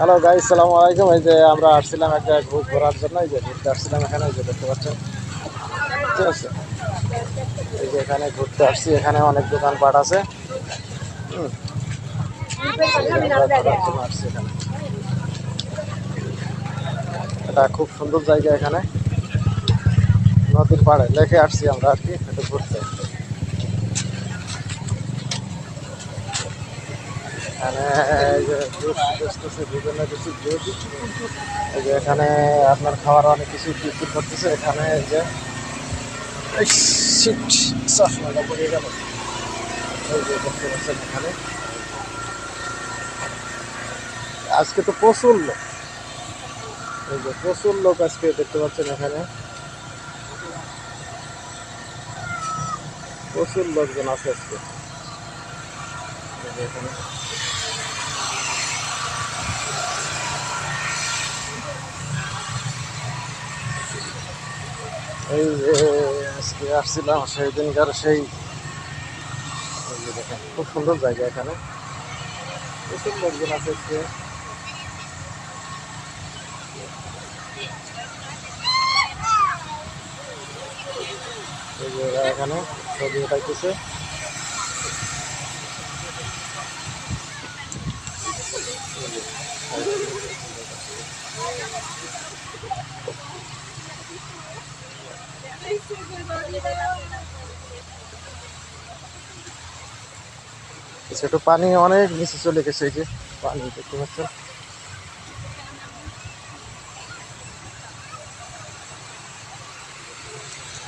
Hello guys, সালামু আলাইকুম। এই যে আমরা আসছিলাম একটা ঘোরার জন্য, এই যে ঘুরতে আসছিলাম এখানে, এই যে দেখতে পাচ্ছেন, ঠিক আছে। এই যে এখানে ঘুরতে আসছি, এখানে অনেক দোকানপাট আছে। হুম, এই যে আমরা ঘোরার জন্য আসছি এখানে। এটা খুব সুন্দর জায়গা, এখানে নদীর পাড়ে লেকে আসছি আমরা আর কি একটু ঘুরতে। এখানে এই যে জুস বেচতেছে, বিভিন্ন কিছু জুস। এই যে এখানে আপনার খাওয়ার অনেক কিছু বিক্রি করতেছে এখানে। এই যে চশমাটা পড়ে গেল। এই যে দেখতে পাচ্ছেন এখানে আজকে তো প্রচুর লোক। এই যে প্রচুর লোক আজকে দেখতে পাচ্ছেন এখানে, প্রচুর লোকজন আছে আজকে। এই যে এখানে এই যে আজকে আসছিলাম সেই দিনকার সেই। এই যে দেখেন খুব সুন্দর জায়গা, এখানে প্রচুর লোকজন আছে আজকে। এই যে এরা এখানে ছবি উঠাইতেছে। ছোট পানি অনেক নিচে চলে গেছে, এই যে পানি দেখতে পাচ্ছেন।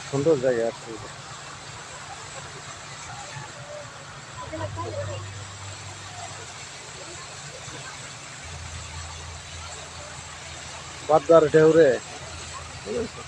সুন্দর জায়গা আছে। বাদার ঢেউরে, ঠিক আছে।